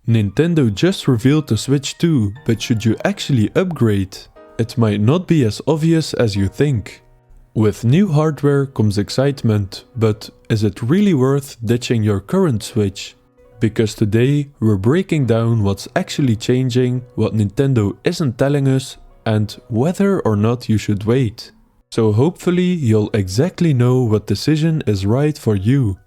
Nintendo just revealed the Switch 2, but should you actually upgrade? It might not be as obvious as you think. With new hardware comes excitement, but is it really worth ditching your current Switch? Because today we're breaking down what's actually changing, what Nintendo isn't telling us, and whether or not you should wait. So hopefully you'll exactly know what decision is right for you.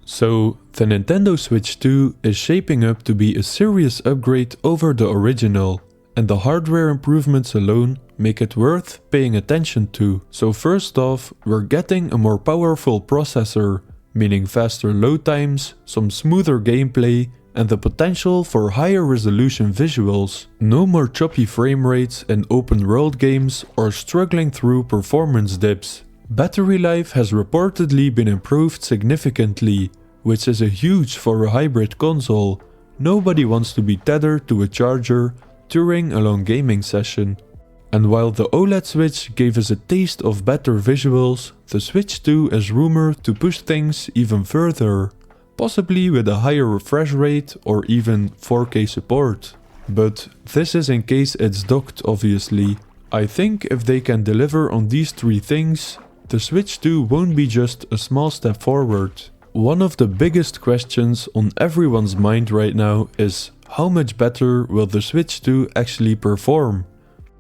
So, the Nintendo Switch 2 is shaping up to be a serious upgrade over the original, and the hardware improvements alone make it worth paying attention to. So first off, we're getting a more powerful processor, meaning faster load times, some smoother gameplay, and the potential for higher resolution visuals. No more choppy frame rates in open world games or struggling through performance dips. Battery life has reportedly been improved significantly, which is a huge for a hybrid console. Nobody wants to be tethered to a charger during a long gaming session. And while the OLED Switch gave us a taste of better visuals, the Switch 2 is rumored to push things even further, possibly with a higher refresh rate or even 4K support. But this is in case it's docked, obviously. I think if they can deliver on these three things, the Switch 2 won't be just a small step forward. One of the biggest questions on everyone's mind right now is how much better will the Switch 2 actually perform?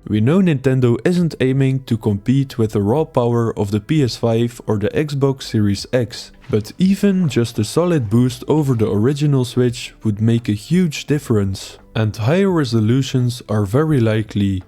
We know Nintendo isn't aiming to compete with the raw power of the PS5 or the Xbox Series X, but even just a solid boost over the original Switch would make a huge difference, and higher resolutions are very likely.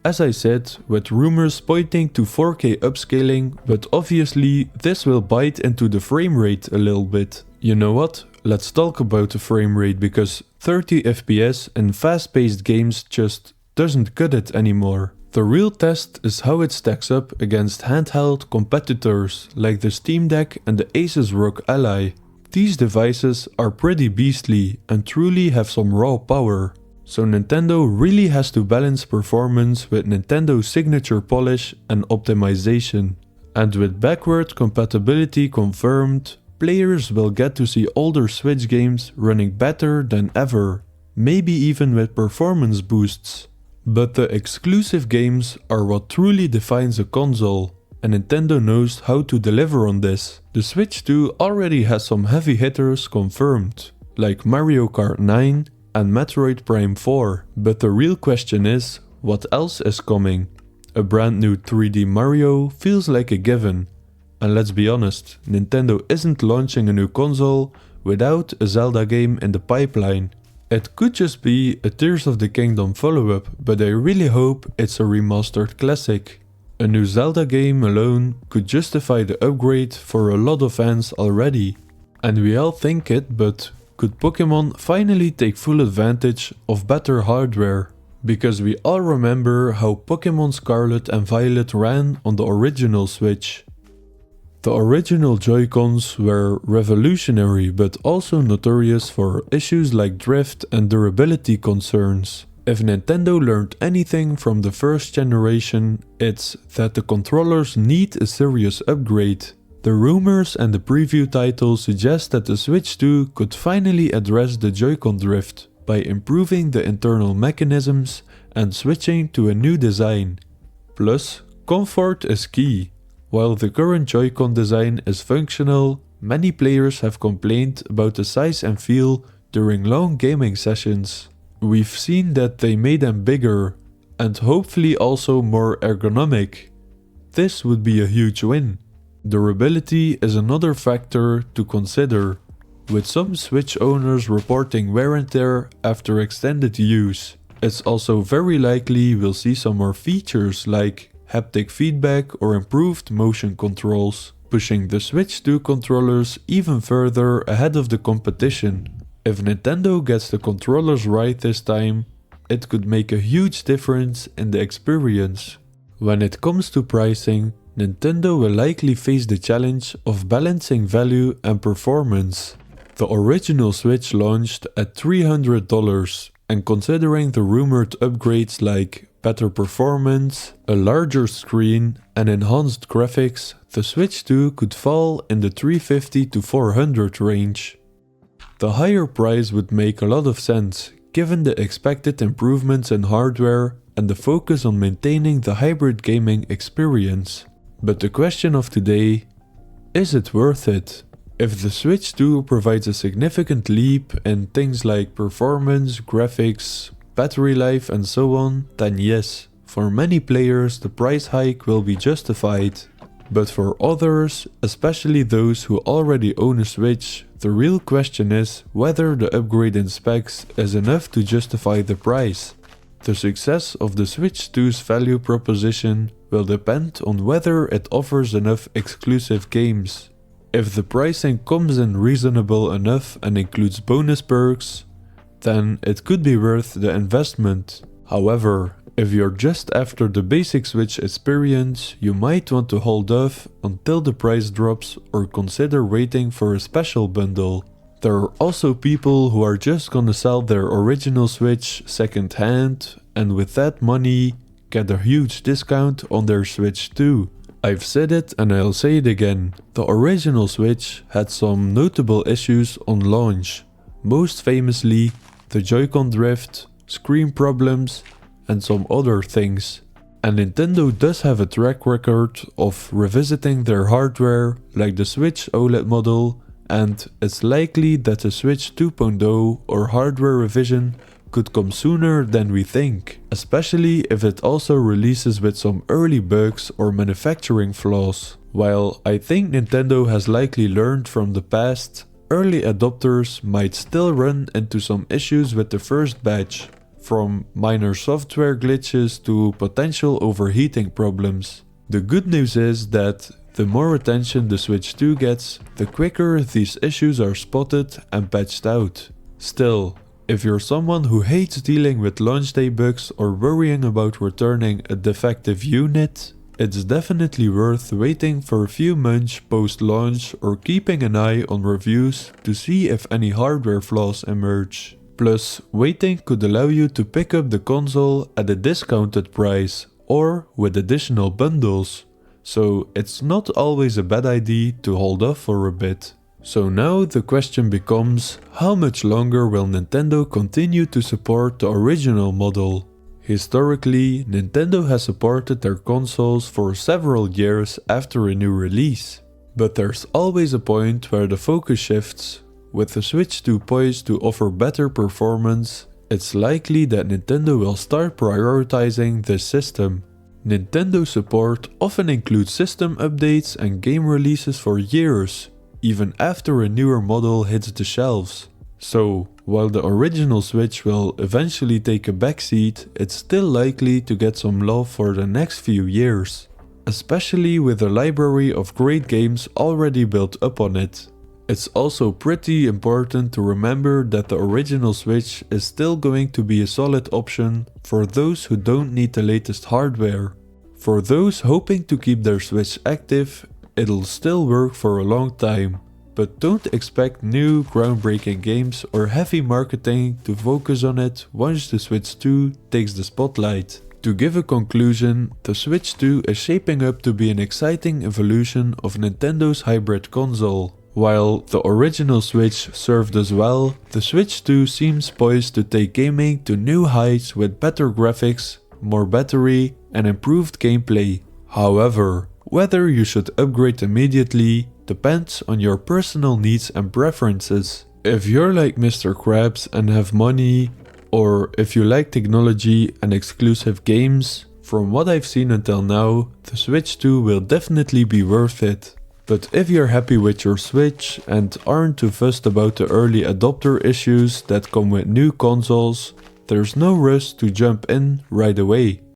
As I said, with rumors pointing to 4K upscaling, but obviously this will bite into the frame rate a little bit. You know what? Let's talk about the frame rate, because 30 FPS in fast-paced games just doesn't cut it anymore. The real test is how it stacks up against handheld competitors like the Steam Deck and the Asus ROG Ally. These devices are pretty beastly and truly have some raw power. So Nintendo really has to balance performance with Nintendo's signature polish and optimization. And with backward compatibility confirmed, players will get to see older Switch games running better than ever, maybe even with performance boosts. But the exclusive games are what truly defines a console, and Nintendo knows how to deliver on this. The Switch 2 already has some heavy hitters confirmed, like Mario Kart 9 and Metroid Prime 4, but the real question is, what else is coming? A brand new 3D Mario feels like a given, and let's be honest, Nintendo isn't launching a new console without a Zelda game in the pipeline. It could just be a Tears of the Kingdom follow-up, but I really hope it's a remastered classic. A new Zelda game alone could justify the upgrade for a lot of fans already. And we all think it, but could Pokémon finally take full advantage of better hardware? Because we all remember how Pokémon Scarlet and Violet ran on the original Switch. The original Joy-Cons were revolutionary but also notorious for issues like drift and durability concerns. If Nintendo learned anything from the first generation, it's that the controllers need a serious upgrade. The rumors and the preview title suggest that the Switch 2 could finally address the Joy-Con drift by improving the internal mechanisms and switching to a new design. Plus, comfort is key. While the current Joy-Con design is functional, many players have complained about the size and feel during long gaming sessions. We've seen that they made them bigger, and hopefully also more ergonomic. This would be a huge win. Durability is another factor to consider, with some Switch owners reporting wear and tear after extended use. It's also very likely we'll see some more features like haptic feedback or improved motion controls, pushing the Switch 2 controllers even further ahead of the competition. If Nintendo gets the controllers right this time, it could make a huge difference in the experience. When it comes to pricing, Nintendo will likely face the challenge of balancing value and performance. The original Switch launched at $300, and considering the rumored upgrades like better performance, a larger screen, and enhanced graphics, the Switch 2 could fall in the $350 to $400 range. The higher price would make a lot of sense, given the expected improvements in hardware and the focus on maintaining the hybrid gaming experience. But the question of today, is it worth it? If the Switch 2 provides a significant leap in things like performance, graphics, battery life and so on, then yes, for many players the price hike will be justified. But for others, especially those who already own a Switch, the real question is whether the upgrade in specs is enough to justify the price. The success of the Switch 2's value proposition will depend on whether it offers enough exclusive games. If the pricing comes in reasonable enough and includes bonus perks, then it could be worth the investment. However, if you're just after the basic Switch experience, you might want to hold off until the price drops or consider waiting for a special bundle. There are also people who are just gonna sell their original Switch second hand and with that money get a huge discount on their Switch 2. I've said it and I'll say it again, the original Switch had some notable issues on launch, most famously the Joy-Con drift, screen problems and some other things. And Nintendo does have a track record of revisiting their hardware like the Switch OLED model, and it's likely that the Switch 2.0 or hardware revision could come sooner than we think, especially if it also releases with some early bugs or manufacturing flaws. While I think Nintendo has likely learned from the past, early adopters might still run into some issues with the first batch, from minor software glitches to potential overheating problems. The good news is that the more attention the Switch 2 gets, the quicker these issues are spotted and patched out. Still, if you're someone who hates dealing with launch day bugs or worrying about returning a defective unit, it's definitely worth waiting for a few months post-launch or keeping an eye on reviews to see if any hardware flaws emerge. Plus, waiting could allow you to pick up the console at a discounted price or with additional bundles, so it's not always a bad idea to hold off for a bit. So now the question becomes, how much longer will Nintendo continue to support the original model? Historically, Nintendo has supported their consoles for several years after a new release. But there's always a point where the focus shifts. With the Switch 2 poised to offer better performance, it's likely that Nintendo will start prioritizing this system. Nintendo support often includes system updates and game releases for years, even after a newer model hits the shelves. So, while the original Switch will eventually take a backseat, it's still likely to get some love for the next few years, especially with a library of great games already built up on it. It's also pretty important to remember that the original Switch is still going to be a solid option for those who don't need the latest hardware. For those hoping to keep their Switch active, it'll still work for a long time, but don't expect new groundbreaking games or heavy marketing to focus on it once the Switch 2 takes the spotlight. To give a conclusion, the Switch 2 is shaping up to be an exciting evolution of Nintendo's hybrid console. While the original Switch served us well, the Switch 2 seems poised to take gaming to new heights with better graphics, more battery, and improved gameplay. However, whether you should upgrade immediately depends on your personal needs and preferences. If you're like Mr. Krabs and have money, or if you like technology and exclusive games, from what I've seen until now, the Switch 2 will definitely be worth it. But if you're happy with your Switch and aren't too fussed about the early adopter issues that come with new consoles, there's no rush to jump in right away.